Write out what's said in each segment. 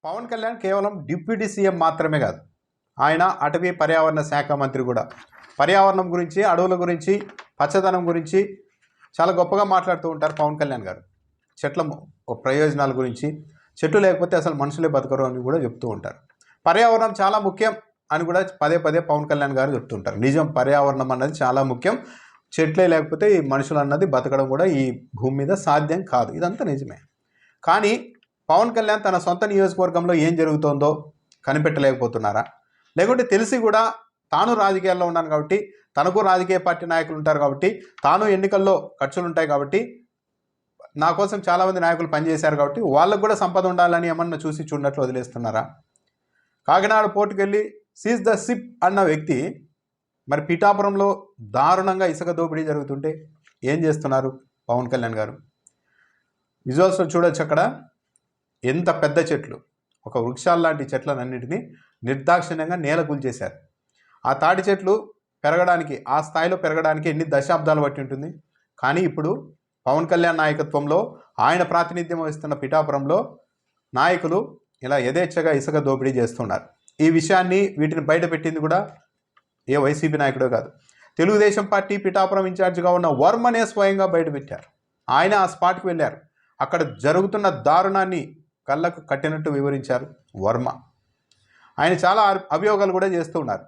పవన్ కళ్యాణ్ కేవలం deputy CM మాత్రమే కాదు, ఆయన అటవీ పర్యావరణ శాఖ మంత్రి కూడా. పర్యావరణం గురించి, అడవుల గురించి, పచ్చదనం గురించి చాలా గొప్పగా మాట్లాడుతూ ఉంటారు పవన్ కళ్యాణ్ గారు. చెట్ల ప్రయోజనాల గురించి, చెట్లు లేకపోతే అసలు మనుషులే బతకరు అని కూడా చెప్తూ ఉంటారు. పర్యావరణం చాలా ముఖ్యం అని కూడా పదే పదే పవన్ కళ్యాణ్ గారు చెప్తుంటారు. నిజం, పర్యావరణం అన్నది చాలా ముఖ్యం. చెట్లే లేకపోతే ఈ మనుషులు అన్నది బతకడం కూడా ఈ భూమి మీద సాధ్యం కాదు. ఇదంతా నిజమే. కానీ పవన్ కళ్యాణ్ తన సొంత నియోజకవర్గంలో ఏం జరుగుతోందో కనిపెట్టలేకపోతున్నారా? లేకుంటే తెలిసి కూడా తాను రాజకీయాల్లో ఉన్నాను కాబట్టి, తనకు రాజకీయ పార్టీ నాయకులు ఉంటారు కాబట్టి, తాను ఎన్నికల్లో ఖర్చులు ఉంటాయి కాబట్టి, నా కోసం చాలామంది నాయకులు పనిచేశారు కాబట్టి వాళ్ళకు కూడా సంపద ఉండాలని ఏమన్నా చూసి చూడనట్లు వదిలేస్తున్నారా? కాకినాడ పోర్టుకు వెళ్ళి సీజ్ ద షిప్ అన్న వ్యక్తి మరి పిఠాపురంలో దారుణంగా ఇసుక దోపిడీ జరుగుతుంటే ఏం చేస్తున్నారు పవన్ కళ్యాణ్ గారు? విజువల్స్లో చూడొచ్చు. అక్కడ ఎంత పెద్ద చెట్లు, ఒక వృక్షాలు లాంటి చెట్లనన్నింటినీ నిర్దాక్షిణ్యంగా నేల కూల్చేశారు. ఆ తాటి చెట్లు పెరగడానికి, ఆ స్థాయిలో పెరగడానికి ఎన్ని దశాబ్దాలు పట్టి ఉంటుంది. కానీ ఇప్పుడు పవన్ కళ్యాణ్ నాయకత్వంలో, ఆయన ప్రాతినిధ్యం వహిస్తున్న పిఠాపురంలో నాయకులు ఇలా యథేచ్ఛగా ఇసుక దోపిడీ చేస్తున్నారు. ఈ విషయాన్ని వీటిని బయటపెట్టింది కూడా ఏ వైసీపీ నాయకుడో కాదు, తెలుగుదేశం పార్టీ పిఠాపురం ఇన్ఛార్జిగా ఉన్న వర్మనే స్వయంగా బయటపెట్టారు. ఆయన ఆ స్పాట్కి వెళ్ళారు. అక్కడ జరుగుతున్న దారుణాన్ని కళ్ళకు కట్టినట్టు వివరించారు వర్మ. ఆయన చాలా అభియోగాలు కూడా చేస్తూ ఉన్నారు.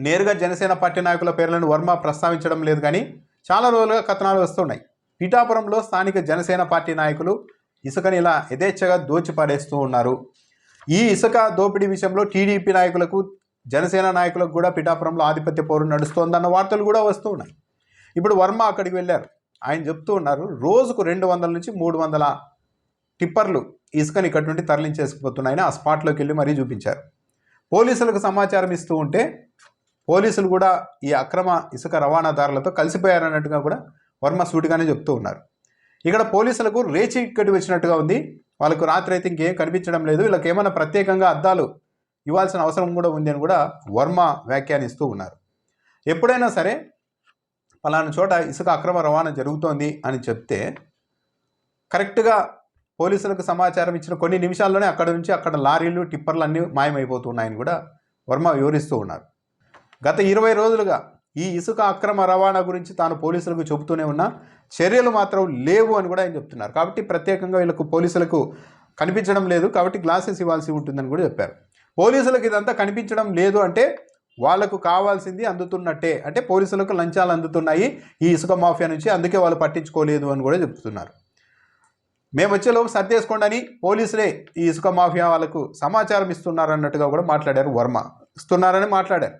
నేరుగా జనసేన పార్టీ నాయకుల పేర్లను వర్మ ప్రస్తావించడం లేదు, కానీ చాలా రోజులుగా కథనాలు వస్తున్నాయి. పిఠాపురంలో స్థానిక జనసేన పార్టీ నాయకులు ఇసుకని ఇలా యథేచ్ఛగా దోచిపారేస్తూ ఉన్నారు. ఈ ఇసుక దోపిడీ విషయంలో టీడీపీ నాయకులకు, జనసేన నాయకులకు కూడా పిఠాపురంలో ఆధిపత్య పోరు నడుస్తోందన్న వార్తలు కూడా వస్తూ ఉన్నాయి. ఇప్పుడు వర్మ అక్కడికి వెళ్ళారు. ఆయన చెప్తూ ఉన్నారు, రోజుకు 200 నుంచి 300 టిప్పర్లు ఇసుకని ఇక్కడి నుండి తరలించేసుకుపోతున్నాయని ఆ స్పాట్లోకి వెళ్ళి మరీ చూపించారు. పోలీసులకు సమాచారం ఇస్తూ ఉంటే పోలీసులు కూడా ఈ అక్రమ ఇసుక రవాణాదారులతో కలిసిపోయారన్నట్టుగా కూడా వర్మ సూటిగానే చెప్తూ ఉన్నారు. ఇక్కడ పోలీసులకు రేచి ఇక్కడి వచ్చినట్టుగా ఉంది. వాళ్ళకు రాత్రి అయితే ఇంకేం కనిపించడం లేదు. వీళ్ళకి ఏమైనా ప్రత్యేకంగా అద్దాలు ఇవ్వాల్సిన అవసరం కూడా ఉంది అని కూడా వర్మ వ్యాఖ్యానిస్తూ ఉన్నారు. ఎప్పుడైనా సరే పలానా చోట ఇసుక అక్రమ రవాణా జరుగుతోంది అని చెప్తే కరెక్ట్గా పోలీసులకు సమాచారం ఇచ్చిన కొన్ని నిమిషాల్లోనే అక్కడ లారీలు, టిప్పర్లు అన్నీ మాయమైపోతున్నాయని కూడా వర్మ వివరిస్తూ ఉన్నారు. గత 20 రోజులుగా ఈ ఇసుక అక్రమ రవాణా గురించి తాను పోలీసులకు చెబుతూనే ఉన్నా చర్యలు మాత్రం లేవు అని కూడా ఆయన చెప్తున్నారు. కాబట్టి ప్రత్యేకంగా వీళ్ళకు పోలీసులకు కనిపించడం లేదు కాబట్టి గ్లాసెస్ ఇవ్వాల్సి ఉంటుందని కూడా చెప్పారు. పోలీసులకు ఇదంతా కనిపించడం లేదు అంటే వాళ్లకు కావాల్సింది అందుతున్నట్టే, అంటే పోలీసులకు లంచాలు అందుతున్నాయి ఈ ఇసుక మాఫియా నుంచి, అందుకే వాళ్ళు పట్టించుకోలేదు అని కూడా చెప్తున్నారు. మేము వచ్చేలోపు సర్దేసుకోండి అని పోలీసులే ఈ ఇసుక మాఫియా వాళ్ళకు సమాచారం ఇస్తున్నారు అన్నట్టుగా కూడా మాట్లాడారు వర్మ. ఇస్తున్నారని మాట్లాడారు.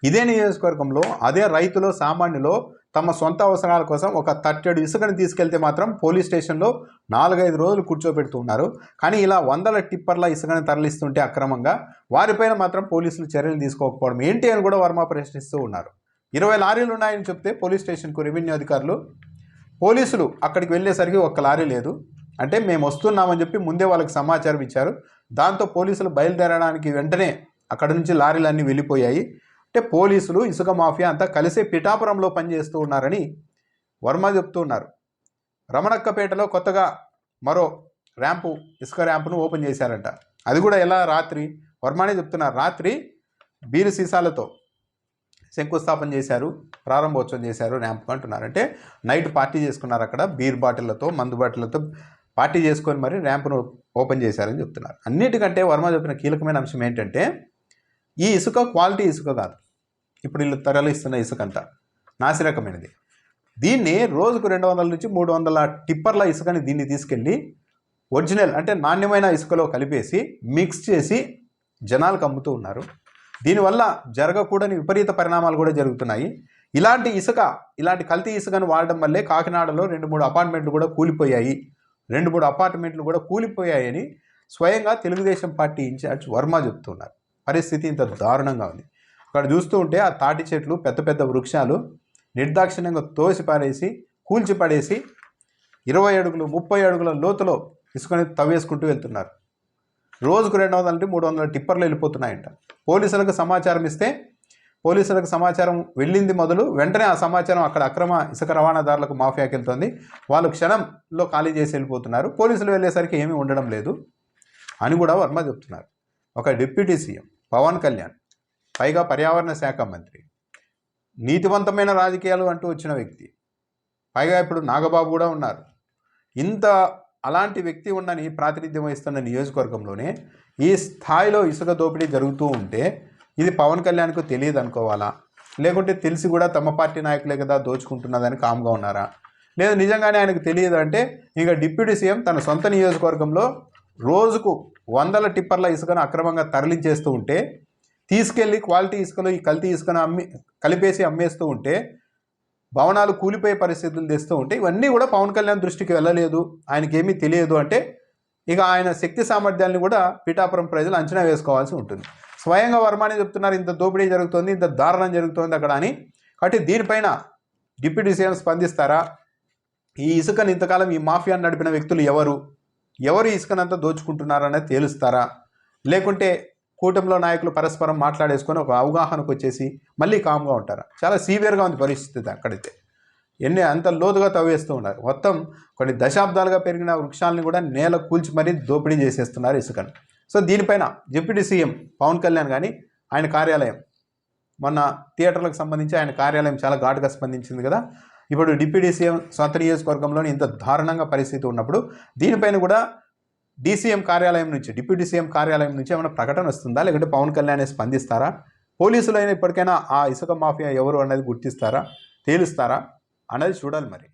ఇదే నియోజకవర్గంలో అదే రైతులో, సామాన్యులో తమ సొంత అవసరాల కోసం ఒక తట్టెడు ఇసుకని తీసుకెళ్తే మాత్రం పోలీస్ స్టేషన్లో 4-5 రోజులు కూర్చోబెడుతున్నారు. కానీ ఇలా 100 టిప్పర్ల ఇసుకని తరలిస్తుంటే అక్రమంగా వారిపైన మాత్రం పోలీసులు చర్యలు తీసుకోకపోవడం ఏంటి అని కూడా వర్మ ప్రశ్నిస్తూ ఉన్నారు. 20 లారీలు ఉన్నాయని చెప్తే పోలీస్ స్టేషన్కు రెవెన్యూ అధికారులు, పోలీసులు అక్కడికి వెళ్ళేసరికి 1 లారీ లేదు. అంటే మేము వస్తున్నామని చెప్పి ముందే వాళ్ళకి సమాచారం ఇచ్చారు. దాంతో పోలీసులు బయలుదేరడానికి వెంటనే అక్కడ నుంచి లారీలన్నీ వెళ్ళిపోయాయి. అంటే పోలీసులు, ఇసుక మాఫియా అంతా కలిసే పిఠాపురంలో పనిచేస్తూ ఉన్నారని వర్మ చెప్తూ ఉన్నారు. రమణక్కపేటలో కొత్తగా మరో ర్యాంపు, ఇసుక ర్యాంపును ఓపెన్ చేశారంట. అది కూడా ఎలా? రాత్రి. వర్మనే చెప్తున్నారు, రాత్రి బీరు సీసాలతో శంకుస్థాపన చేశారు, ప్రారంభోత్సవం చేశారు ర్యాంప్ అంటున్నారు. అంటే నైట్ పార్టీ చేసుకున్నారు అక్కడ, బీర్ బాటిళ్లతో, మందు బాటిళ్లతో పార్టీ చేసుకొని మరి ర్యాంపును ఓపెన్ చేశారని చెప్తున్నారు. అన్నిటికంటే వర్మ చెప్పిన కీలకమైన అంశం ఏంటంటే ఈ ఇసుక క్వాలిటీ ఇసుక కాదు. ఇప్పుడు వీళ్ళు తరలిస్తున్న ఇసుక అంతా నాసిరకమైనది. దీన్ని రోజుకు 200 నుంచి 300 టిప్పర్ల ఇసుకని దీన్ని తీసుకెళ్ళి ఒరిజినల్ అంటే నాణ్యమైన ఇసుకలో కలిపేసి మిక్స్ చేసి జనాలకు అమ్ముతూ ఉన్నారు. దీనివల్ల జరగకూడని విపరీత పరిణామాలు కూడా జరుగుతున్నాయి. ఇలాంటి కల్తీ ఇసుకను వాడడం వల్లే కాకినాడలో 2-3 అపార్ట్మెంట్లు కూడా కూలిపోయాయి. 2-3 అపార్ట్మెంట్లు కూడా కూలిపోయాయని స్వయంగా తెలుగుదేశం పార్టీ ఇన్ఛార్జ్ వర్మ చెప్తున్నారు. పరిస్థితి ఇంత దారుణంగా ఉంది. అక్కడ చూస్తూ ఉంటే ఆ తాటి చెట్లు, పెద్ద పెద్ద వృక్షాలు నిర్దాక్షిణ్యంగా తోసిపారేసి, కూల్చిపడేసి 20 అడుగులు, 30 అడుగుల లోతులో ఇసుకని తవ్వేసుకుంటూ వెళ్తున్నారు. రోజుకు 200 నుండి 300 టిప్పర్లు వెళ్ళిపోతున్నాయంట. పోలీసులకు సమాచారం ఇస్తే, పోలీసులకు సమాచారం వెళ్ళింది మొదలు వెంటనే ఆ సమాచారం అక్కడ అక్రమ ఇసుక రవాణాదారులకు మాఫియాకి వెళ్తుంది. వాళ్ళు క్షణంలో ఖాళీ చేసి వెళ్ళిపోతున్నారు. పోలీసులు వెళ్ళేసరికి ఏమీ ఉండడం లేదు. అని కూడా వర్మ చెప్తున్నారు. ఒక డిప్యూటీ సీఎం పవన్ కళ్యాణ్, పైగా పర్యావరణ శాఖ మంత్రి, నీతివంతమైన రాజకీయాలు అంటూ వచ్చిన వ్యక్తి, పైగా ఇప్పుడు నాగబాబు కూడా ఉన్నారు. ఇంత అలాంటి వ్యక్తి ఉన్నని ప్రాతినిధ్యం వహిస్తున్న నియోజకవర్గంలోనే ఈ స్థాయిలో ఇసుక దోపిడీ జరుగుతూ ఉంటే ఇది పవన్ కళ్యాణ్కు తెలియదు అనుకోవాలా, లేకుంటే తెలిసి కూడా తమ పార్టీ నాయకులే కదా దోచుకుంటున్నదని కామ్గా ఉన్నారా, లేదు నిజంగానే ఆయనకు తెలియదు అంటే ఇంకా డిప్యూటీ సీఎం తన సొంత నియోజకవర్గంలో రోజుకు 100 టిప్పర్ల ఇసుకను అక్రమంగా తరలించేస్తూ ఉంటే, తీసుకెళ్ళి క్వాలిటీ ఇసుకలో ఈ కల్తీ ఇసుకను కలిపేసి అమ్మేస్తూ ఉంటే, భవనాలు కూలిపోయే పరిస్థితులు తెస్తూ ఉంటే, ఇవన్నీ కూడా పవన్ కళ్యాణ్ దృష్టికి వెళ్ళలేదు, ఆయనకేమీ తెలియదు అంటే ఇక ఆయన శక్తి సామర్థ్యాన్ని కూడా పిఠాపురం ప్రజలు అంచనా వేసుకోవాల్సి ఉంటుంది. స్వయంగా వర్మనే చెప్తున్నారు ఇంత దోపిడీ జరుగుతుంది, ఇంత దారుణం జరుగుతుంది అక్కడ అని. కాబట్టి దీనిపైన డిప్యూటీ సీఎం స్పందిస్తారా? ఈ ఇసుకను ఇంతకాలం ఈ మాఫియాను నడిపిన వ్యక్తులు ఎవరు ఇసుకనంతా దోచుకుంటున్నారనేది తేలుస్తారా? లేకుంటే కూటమిలో నాయకులు పరస్పరం మాట్లాడేసుకొని ఒక అవగాహనకు వచ్చేసి మళ్ళీ కామ్గా ఉంటారా? చాలా సీవియర్గా ఉంది పరిస్థితి అక్కడైతే. అంత లోతుగా తవ్వేస్తూ ఉన్నారు. మొత్తం కొన్ని దశాబ్దాలుగా పెరిగిన వృక్షాలని కూడా నేల కూల్చి మరీ దోపిడీ చేసేస్తున్నారు ఇసుకను. సో దీనిపైన డిప్యూటీ సీఎం పవన్ కళ్యాణ్ కానీ ఆయన కార్యాలయం, మొన్న థియేటర్లకు సంబంధించి ఆయన కార్యాలయం చాలా ఘాటుగా స్పందించింది కదా. ఇప్పుడు డిప్యూటీ సీఎం సొంత నియోజకవర్గంలోని ఇంత దారుణంగా పరిస్థితి ఉన్నప్పుడు దీనిపైన కూడా డీసీఎం కార్యాలయం నుంచి, డిప్యూటీ సీఎం కార్యాలయం నుంచి ఏమైనా ప్రకటన వస్తుందా, లేకుంటే పవన్ కళ్యాణ్ స్పందిస్తారా? పోలీసులైనా ఇప్పటికైనా ఆ ఇసుక మాఫియా ఎవరు అనేది గుర్తిస్తారా, తేలుస్తారా అన్నది చూడాలి మరి.